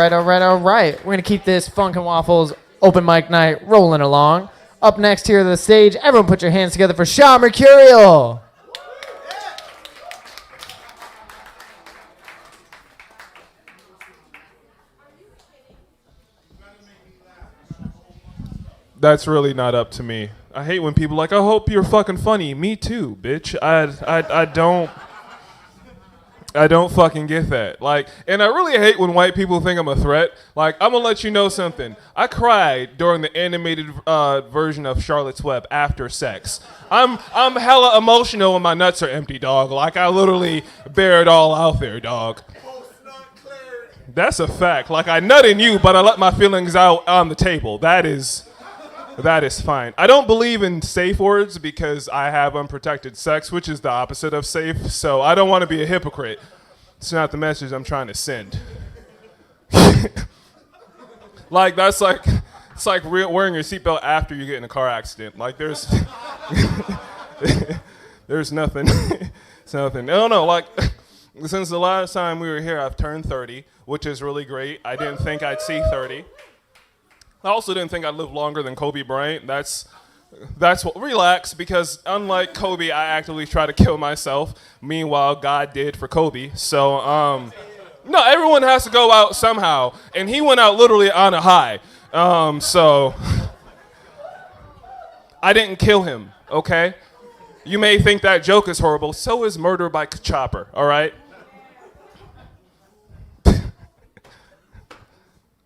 All right. We're going to keep this Funk and Waffles open mic night rolling along. Up next here to the stage, everyone put your hands together for Sean Mercurial. That's really not up to me. I hate when people are like, I hope you're fucking funny. Me too, bitch. I don't fucking get that. Like, and I really hate when white people think I'm a threat. Like, I'm gonna let you know something. I cried during the animated version of Charlotte's Web after sex. I'm hella emotional when my nuts are empty, dog. Like, I literally bear it all out there, dog. That's a fact. Like, I nut in you, but I let my feelings out on the table. That is fine. I don't believe in safe words because I have unprotected sex, which is the opposite of safe. So I don't want to be a hypocrite. It's not the message I'm trying to send. Like it's like wearing your seatbelt after you get in a car accident. Like there's nothing. It's nothing. No. Like since the last time we were here, I've turned 30, which is really great. I didn't think I'd see 30. I also didn't think I'd live longer than Kobe Bryant. That's what, relax, because unlike Kobe, I actively try to kill myself. Meanwhile, God did for Kobe. So, no, everyone has to go out somehow, and he went out literally on a high. So, I didn't kill him, okay? You may think that joke is horrible. So is murder by chopper, all right?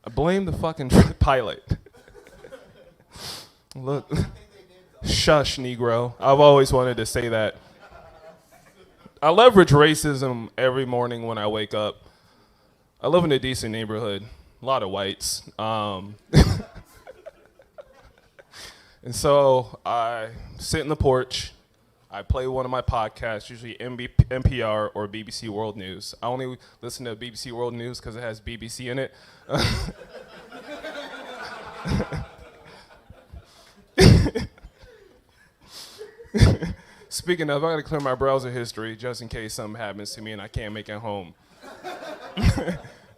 I blame the fucking pilot. Look, shush, Negro. I've always wanted to say that. I leverage racism every morning when I wake up. I live in a decent neighborhood, a lot of whites. And so I sit in the porch. I play one of my podcasts, usually NPR or BBC World News. I only listen to BBC World News because it has BBC in it. Speaking of, I gotta clear my browser history just in case something happens to me and I can't make it home.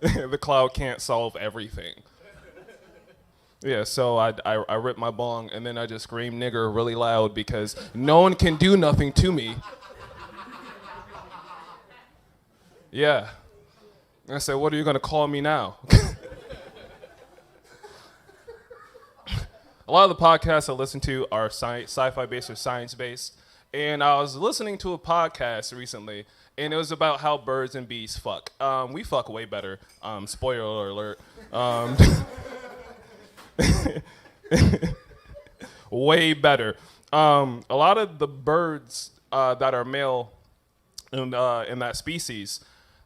The cloud can't solve everything. Yeah, so I rip my bong and then I just scream nigger really loud because no one can do nothing to me. Yeah. And I said, what are you gonna call me now? A lot of the podcasts I listen to are sci-fi based or science based. And I was listening to a podcast recently, and it was about how birds and bees fuck. We fuck way better. Spoiler alert. Way better. A lot of the birds that are male in that species,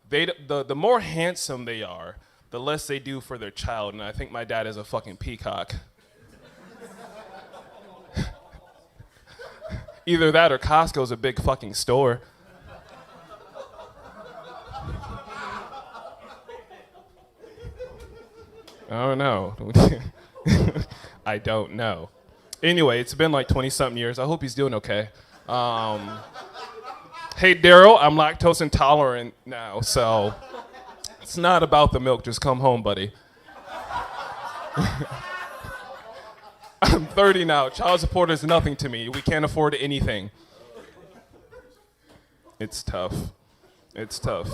the more handsome they are, the less they do for their child. And I think my dad is a fucking peacock. Either that or Costco's a big fucking store. I don't know. I don't know. Anyway, it's been like 20-something years. I hope he's doing okay. Hey, Daryl, I'm lactose intolerant now, so it's not about the milk. Just come home, buddy. I'm 30 now. Child support is nothing to me. We can't afford anything. It's tough. It's tough.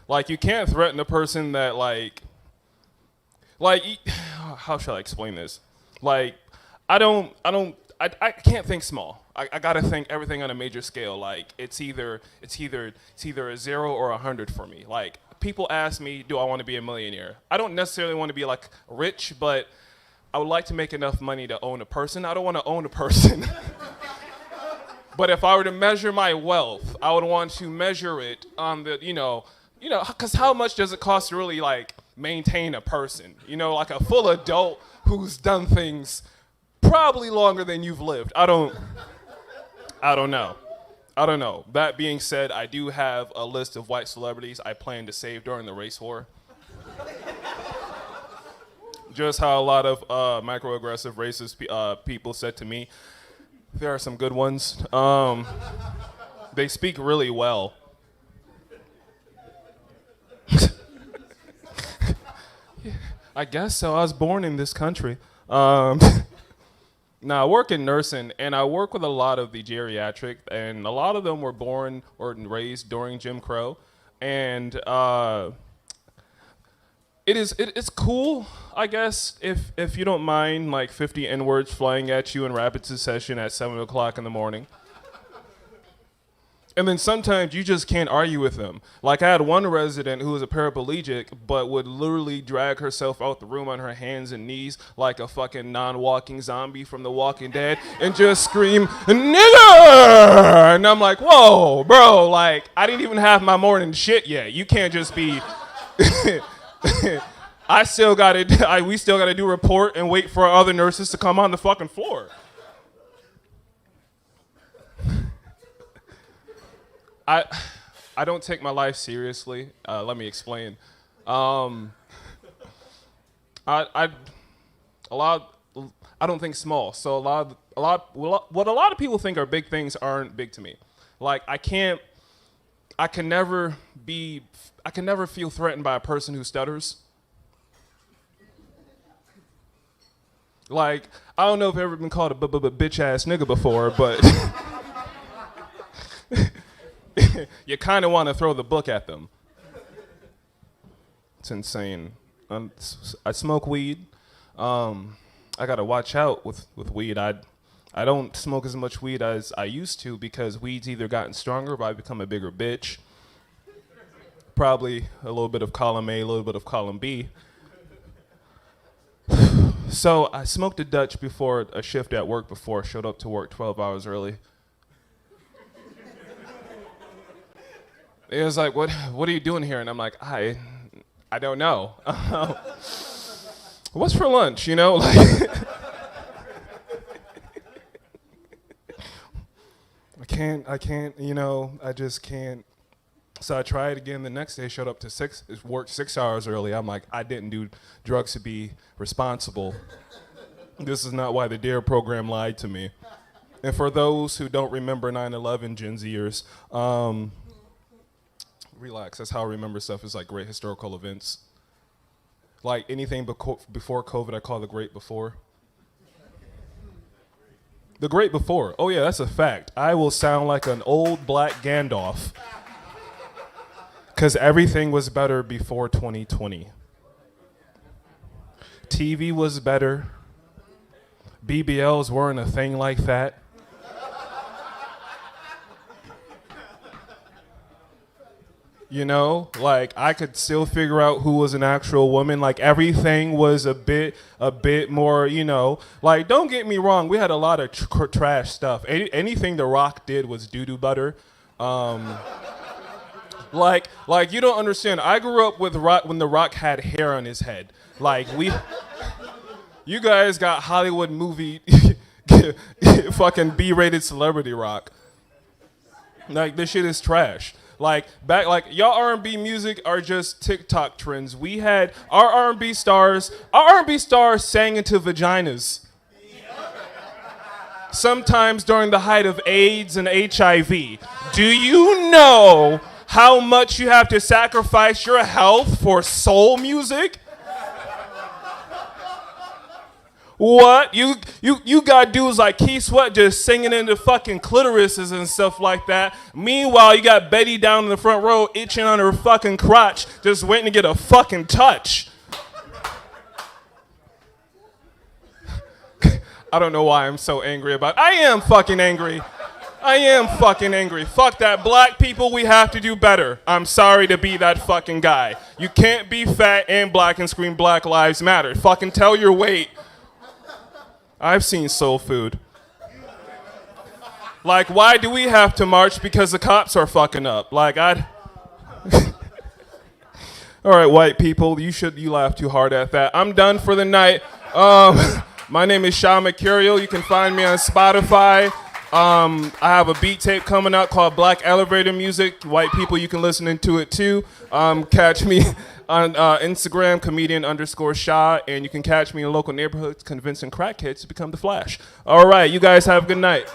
Like, you can't threaten a person that, like, how shall I explain this? Like, I can't think small. I gotta think everything on a major scale. Like, it's either a 0 or 100 for me. Like, people ask me, do I want to be a millionaire? I don't necessarily want to be, like, rich, but I would like to make enough money to own a person. I don't want to own a person. But if I were to measure my wealth, I would want to measure it on the, because how much does it cost to really, like, maintain a person? Like a full adult who's done things probably longer than you've lived. I don't know. That being said, I do have a list of white celebrities I plan to save during the race war. Just how a lot of microaggressive racist people said to me, there are some good ones. They speak really well. I guess so. I was born in this country. Now, I work in nursing, and I work with a lot of the geriatric, and a lot of them were born or raised during Jim Crow. And it's cool, I guess, if you don't mind, like 50 N-words flying at you in rapid succession at 7 o'clock in the morning. And then sometimes you just can't argue with them. Like I had one resident who was a paraplegic, but would literally drag herself out the room on her hands and knees like a fucking non-walking zombie from The Walking Dead and just scream, "Nigger!" And I'm like, whoa, bro, like I didn't even have my morning shit yet. You can't just be... we still gotta do report and wait for other nurses to come on the fucking floor. I don't take my life seriously. Let me explain. I don't think small. So what a lot of people think are big things aren't big to me. Like I can never feel threatened by a person who stutters. Like I don't know if I've ever been called a bitch ass nigga before, but you kind of want to throw the book at them. It's insane. I smoke weed. I gotta watch out with weed. I don't smoke as much weed as I used to because weed's either gotten stronger or I've become a bigger bitch. Probably a little bit of column A, a little bit of column B. So I smoked a Dutch before a shift at work before I showed up to work 12 hours early. It was like, what are you doing here? And I'm like, I don't know. What's for lunch, you know? Like, I can't, you know, I just can't. So I tried again the next day, showed up to worked 6 hours early. I'm like, I didn't do drugs to be responsible. This is not why the DARE program lied to me. And for those who don't remember 9/11, Gen Zers, relax, that's how I remember stuff, is like great historical events. Like anything before COVID, I call the great before. The great before, oh yeah, that's a fact. I will sound like an old black Gandalf. Because everything was better before 2020. TV was better. BBLs weren't a thing like that. You know, like I could still figure out who was an actual woman. Like everything was a bit more, you know. Like don't get me wrong, we had a lot of trash stuff. Anything The Rock did was doo-doo butter. Like you don't understand. I grew up with Rock when The Rock had hair on his head. Like you guys got Hollywood movie fucking B-rated celebrity Rock. Like this shit is trash. Like y'all R&B music are just TikTok trends. We had our R&B stars sang into vaginas. Sometimes during the height of AIDS and HIV. Do you know how much you have to sacrifice your health for soul music? What? You got dudes like Keith Sweat just singing into fucking clitorises and stuff like that. Meanwhile, you got Betty down in the front row itching on her fucking crotch, just waiting to get a fucking touch. I don't know why I'm so angry about it. I am fucking angry. Fuck that. Black people, we have to do better. I'm sorry to be that fucking guy. You can't be fat and black and scream Black Lives Matter. Fucking tell your weight. I've seen Soul Food. Like, why do we have to march? Because the cops are fucking up. Like, All right, white people, you laugh too hard at that. I'm done for the night. My name is Sean Mercurial. You can find me on Spotify. I have a beat tape coming out called Black Elevator Music. White people, you can listen into it too. Catch me on Instagram, comedian_Shaw, and you can catch me in local neighborhoods convincing crackheads to become the Flash. All right, you guys have a good night.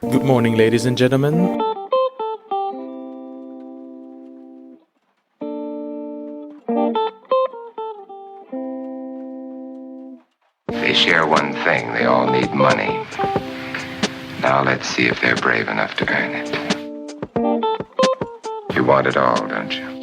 Good morning, ladies and gentlemen. They share one thing. They all need money. Now let's see if they're brave enough to earn it. You want it all, don't you?